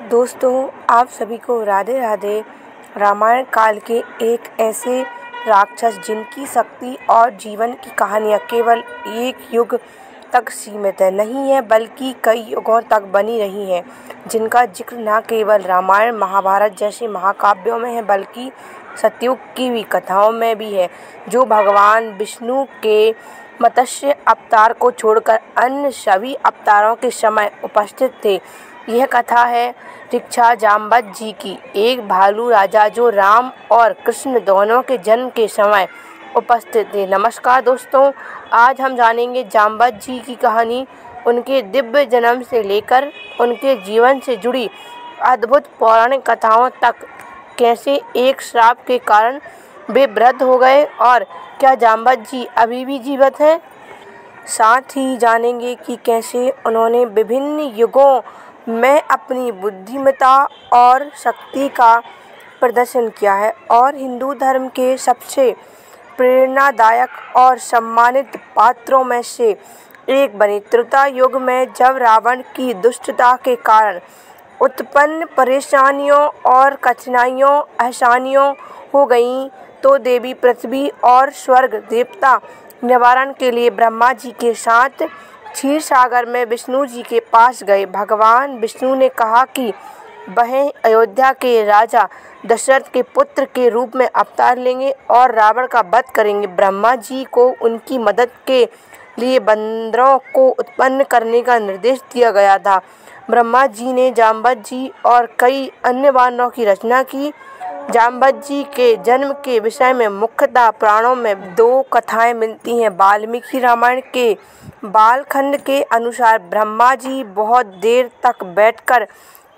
दोस्तों, आप सभी को राधे राधे। रामायण काल के एक ऐसे राक्षस जिनकी शक्ति और जीवन की कहानियाँ केवल एक युग तक सीमित नहीं है बल्कि कई युगों तक बनी रही हैं, जिनका जिक्र न केवल रामायण महाभारत जैसे महाकाव्यों में है बल्कि सतयुग की भी कथाओं में भी है, जो भगवान विष्णु के मत्स्य अवतार को छोड़कर अन्य सभी अवतारों के समय उपस्थित थे। यह कथा है ऋक्षा जाम्बत जी की, एक भालू राजा जो राम और कृष्ण दोनों के जन्म के समय उपस्थित थे। नमस्कार दोस्तों, आज हम जानेंगे जाम्बत जी की कहानी, उनके दिव्य जन्म से लेकर उनके जीवन से जुड़ी अद्भुत पौराणिक कथाओं तक। कैसे एक श्राप के कारण वे वृद्ध हो गए और क्या जाम्बत जी अभी भी जीवित हैं। साथ ही जानेंगे कि कैसे उन्होंने विभिन्न युगों में अपनी बुद्धिमत्ता और शक्ति का प्रदर्शन किया है और हिंदू धर्म के सबसे प्रेरणादायक और सम्मानित पात्रों में से एक बने। त्रेता युग में जब रावण की दुष्टता के कारण उत्पन्न परेशानियों और कठिनाइयों आसानियों हो गईं, तो देवी पृथ्वी और स्वर्ग देवता निवारण के लिए ब्रह्मा जी के साथ क्षीर सागर में विष्णु जी के पास गए। भगवान विष्णु ने कहा कि वह अयोध्या के राजा दशरथ के पुत्र के रूप में अवतार लेंगे और रावण का वध करेंगे। ब्रह्मा जी को उनकी मदद के लिए बंदरों को उत्पन्न करने का निर्देश दिया गया था। ब्रह्मा जी ने जाम्बत जी और कई अन्य वानरों की रचना की। जाम्बत जी के जन्म के विषय में मुख्यतः पुराणों में दो कथाएं मिलती हैं। वाल्मीकि रामायण के बालखंड के अनुसार ब्रह्मा जी बहुत देर तक बैठकर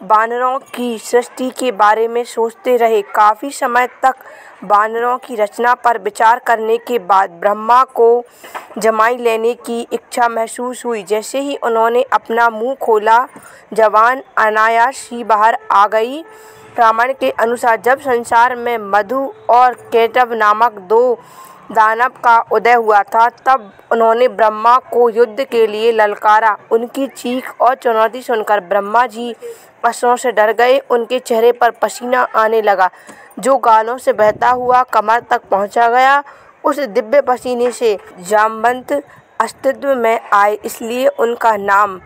वानरों की सृष्टि के बारे में सोचते रहे। काफ़ी समय तक वानरों की रचना पर विचार करने के बाद ब्रह्मा को जमाई लेने की इच्छा महसूस हुई। जैसे ही उन्होंने अपना मुंह खोला, जबान अनायास ही बाहर आ गई। रामायण के अनुसार जब संसार में मधु और केटव नामक दो दानव का उदय हुआ था, तब उन्होंने ब्रह्मा को युद्ध के लिए ललकारा। उनकी चीख और चुनौती सुनकर ब्रह्मा जी अश्रों से डर गए। उनके चेहरे पर पसीना आने लगा, जो गालों से बहता हुआ कमर तक पहुंचा गया। उस दिव्य पसीने से जाम्बत अस्तित्व में आए, इसलिए उनका नाम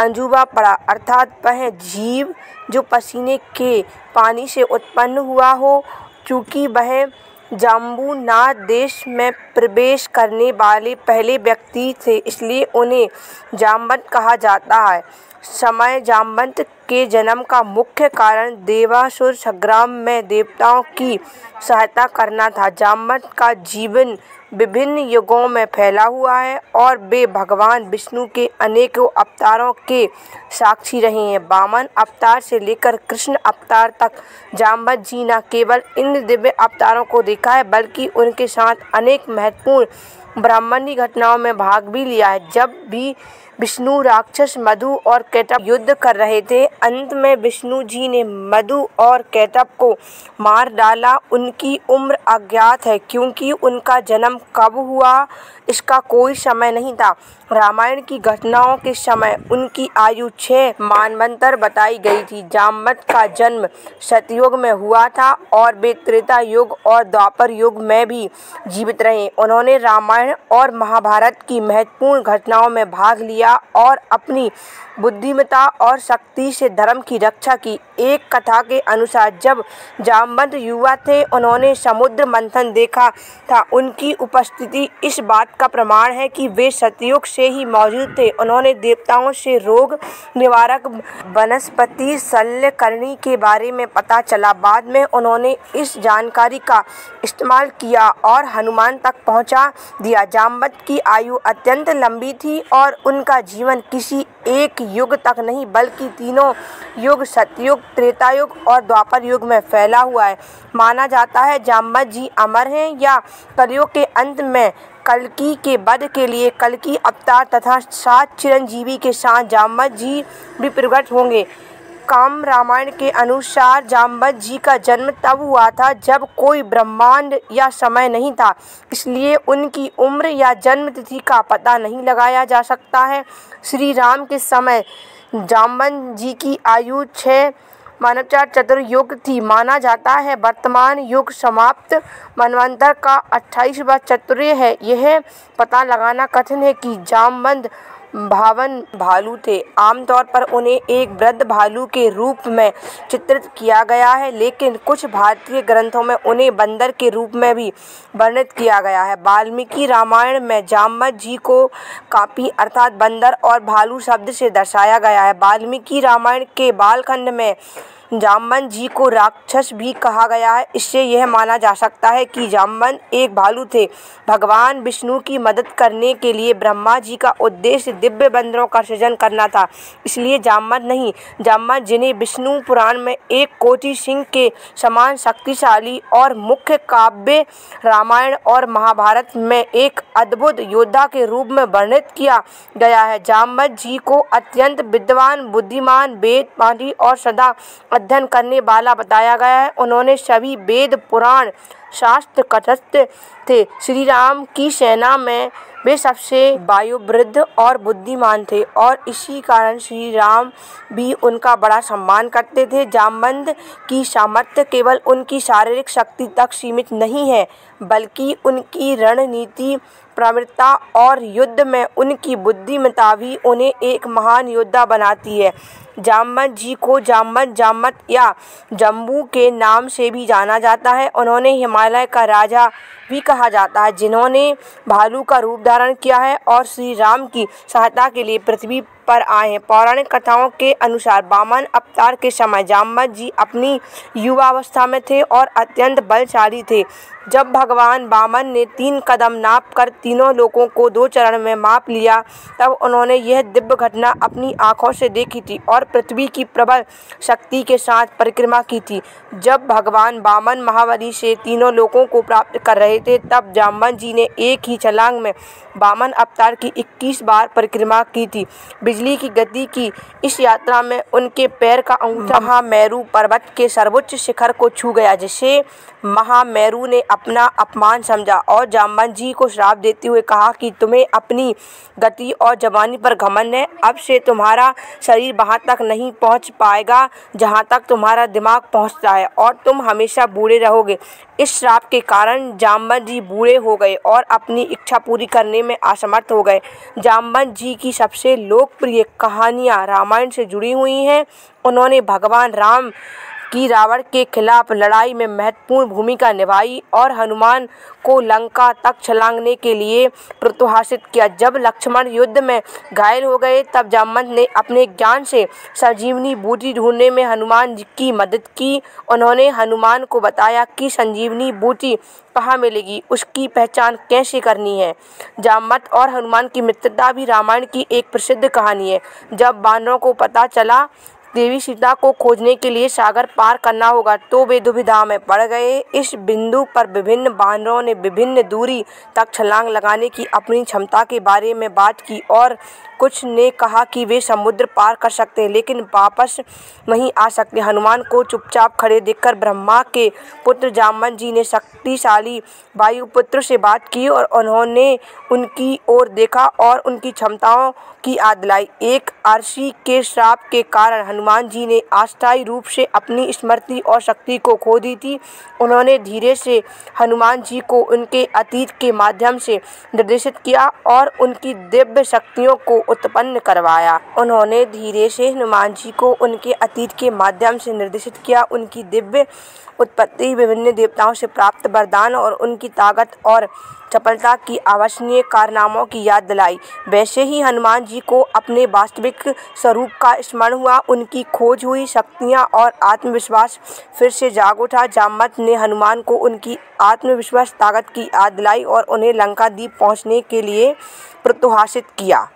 अंजुबा पड़ा, अर्थात वह जीव जो पसीने के पानी से उत्पन्न हुआ हो। चूँकि वह जाम्बूनाथ देश में प्रवेश करने वाले पहले व्यक्ति थे, इसलिए उन्हें जाम्बत कहा जाता है। समय जाम्बत के जन्म का मुख्य कारण देवासुर संग्राम में देवताओं की सहायता करना था। जाम्बत का जीवन विभिन्न युगों में फैला हुआ है और वे भगवान विष्णु के अनेकों अवतारों के साक्षी रहे हैं। वामन अवतार से लेकर कृष्ण अवतार तक जाम्बत जी न केवल इन दिव्य अवतारों को देखा है बल्कि उनके साथ अनेक महत्वपूर्ण ब्रह्मांडी घटनाओं में भाग भी लिया है। जब भी विष्णु राक्षस मधु और केटव युद्ध कर रहे थे, अंत में विष्णु जी ने मधु और केटव को मार डाला। उनकी उम्र अज्ञात है, क्योंकि उनका जन्म कब हुआ इसका कोई समय नहीं था। रामायण की घटनाओं के समय उनकी आयु 6 मानवंतर बताई गई थी। जाम्बत का जन्म सतयुग में हुआ था और वे त्रेता युग और द्वापर युग में भी जीवित रहे। उन्होंने रामायण और महाभारत की महत्वपूर्ण घटनाओं में भाग लिया और अपनी बुद्धिमत्ता और शक्ति से धर्म की रक्षा की। एक कथा के अनुसार जब जाम्बत युवा थे, उन्होंने समुद्र मंथन देखा था। उनकी उपस्थिति इस बात का प्रमाण है कि वे सतयुग से ही मौजूद थे। उन्होंने देवताओं से रोग निवारक वनस्पति शल्यकर्णी के बारे में पता चला। बाद में उन्होंने इस जानकारी का इस्तेमाल किया और हनुमान तक पहुंचा दिया। जाम्बत की आयु अत्यंत लंबी थी और उनका जीवन किसी एक युग तक नहीं बल्कि तीनों युग सतयुग, त्रेता युग और द्वापर युग में फैला हुआ है। माना जाता है जाम्बत जी अमर हैं या कलयुग के अंत में कल्कि के वध के लिए कल्कि अवतार तथा 7 चिरंजीवी के साथ जाम्बत जी भी प्रकट होंगे। काम रामायण के अनुसार जाम्बत जी का जन्म तब हुआ था जब कोई ब्रह्मांड या समय नहीं था, इसलिए उनकी उम्र या जन्म तिथि का पता नहीं लगाया जा सकता है। श्री राम के समय जाम्बत जी की आयु 6 मानवचार चतुर्युग थी माना जाता है। वर्तमान युग समाप्त मनवंतर का 28वां चतुर्युग है। यह पता लगाना कठिन है कि जामवंत भावन भालू थे। आमतौर पर उन्हें एक वृद्ध भालू के रूप में चित्रित किया गया है, लेकिन कुछ भारतीय ग्रंथों में उन्हें बंदर के रूप में भी वर्णित किया गया है। वाल्मीकि रामायण में जामवंत जी को कापी अर्थात बंदर और भालू शब्द से दर्शाया गया है। वाल्मीकि रामायण के बालखंड में जामवंत जी को राक्षस भी कहा गया है। इससे यह माना जा सकता है कि जामवंत एक भालू थे। भगवान विष्णु की मदद करने के लिए ब्रह्मा जी का उद्देश्य दिव्य बंदरों का सृजन करना था, इसलिए जामवंत नहीं। जामवंत, जिन्हें विष्णु पुराण में एक कोटि सिंह के समान शक्तिशाली और मुख्य काव्य रामायण और महाभारत में एक अद्भुत योद्धा के रूप में वर्णित किया गया है। जामवंत जी को अत्यंत विद्वान, बुद्धिमान, वेद पाठी और सदा अध्ययन करने वाला बताया गया है। उन्होंने सभी वेद, पुराण, शास्त्र कंठस्थ थे। श्री राम की सेना में वे सबसे वयोवृद्ध और बुद्धिमान थे और इसी कारण श्री राम भी उनका बड़ा सम्मान करते थे। जामवंत की सामर्थ्य केवल उनकी शारीरिक शक्ति तक सीमित नहीं है, बल्कि उनकी रणनीति, प्रवृत्ता और युद्ध में उनकी बुद्धिमत्ता भी उन्हें एक महान योद्धा बनाती है। जामवंत जी को जामवंत या जम्बू के नाम से भी जाना जाता है। उन्होंने हिमालय का राजा भी कहा जाता है, जिन्होंने भालू का रूप धारण किया है और श्री राम की सहायता के लिए पृथ्वी पर आए हैं। पौराणिक कथाओं के अनुसार वामन अवतार के समय जामवंत जी अपनी युवावस्था में थे और अत्यंत बलशाली थे। जब भगवान वामन ने 3 कदम नाप कर तीनों लोकों को 2 चरण में माप लिया, तब उन्होंने यह दिव्य घटना अपनी आंखों से देखी थी और पृथ्वी की प्रबल शक्ति के साथ परिक्रमा की थी। जब भगवान वामन महाबली से तीनों लोकों को प्राप्त कर रहे थे, तब जामवंत जी ने एक ही छलांग में वामन अवतार की 21 बार परिक्रमा की थी। बिजली की गति की इस यात्रा में उनके पैर का अंगूठा महामेरु पर्वत के सर्वोच्च शिखर को छू गया, जिसे महामेरु ने अपना अपमान समझा और जामवंत जी को श्राप देते हुए कहा कि तुम्हें अपनी गति और जवानी पर घमंड है। अब से तुम्हारा शरीर वहां तक नहीं पहुंच पाएगा जहां तक तुम्हारा दिमाग पहुंचता है और तुम हमेशा बूढ़े रहोगे। इस श्राप के कारण जामवंत जी बूढ़े हो गए और अपनी इच्छा पूरी करने में असमर्थ हो गए। जामवंत जी की सबसे लोकप्रिय कहानियाँ रामायण से जुड़ी हुई हैं। उन्होंने भगवान राम की रावण के खिलाफ लड़ाई में महत्वपूर्ण भूमिका निभाई और हनुमान को लंका तक छलांगने के लिए प्रोत्साहित किया। जब लक्ष्मण युद्ध में घायल हो गए, तब जामवंत ने अपने ज्ञान से संजीवनी बूटी ढूंढने में हनुमान जी की मदद की। उन्होंने हनुमान को बताया कि संजीवनी बूटी कहाँ मिलेगी, उसकी पहचान कैसे करनी है। जामवंत और हनुमान की मित्रता भी रामायण की एक प्रसिद्ध कहानी है। जब वानरों को पता चला देवी सीता को खोजने के लिए सागर पार करना होगा, तो वे दुविधा में पड़ गए। इस बिंदु पर विभिन्न वानरों ने विभिन्न दूरी तक छलांग लगाने की अपनी क्षमता के बारे में बात की और कुछ ने कहा कि वे समुद्र पार कर सकते हैं, लेकिन वापस नहीं आ सकते। हनुमान को चुपचाप खड़े देखकर ब्रह्मा के पुत्र जामवंत जी ने शक्तिशाली वायुपुत्र से बात की और उन्होंने उनकी ओर देखा और उनकी क्षमताओं की याद दिलाई। एक अर्षि के श्राप के कारण हनुमान जी ने अस्थायी रूप से अपनी स्मृति और शक्ति को खो दी थी। उन्होंने धीरे से हनुमान जी को उनके अतीत के माध्यम से निर्देशित किया और उनकी दिव्य शक्तियों को उत्पन्न करवाया। उन्होंने धीरे से हनुमान जी को उनके अतीत के माध्यम से निर्देशित किया, उनकी दिव्य उत्पत्ति, विभिन्न देवताओं से प्राप्त वरदान और उनकी ताकत और चपलता की अविश्वसनीय कारनामों की याद दिलाई। वैसे ही हनुमान जी को अपने वास्तविक स्वरूप का स्मरण हुआ, उनकी खोज हुई, शक्तियाँ और आत्मविश्वास फिर से जाग उठा। जामवंत ने हनुमान को उनकी आत्मविश्वास ताकत की याद दिलाई और उन्हें लंका द्वीप पहुँचने के लिए प्रोत्साहित किया।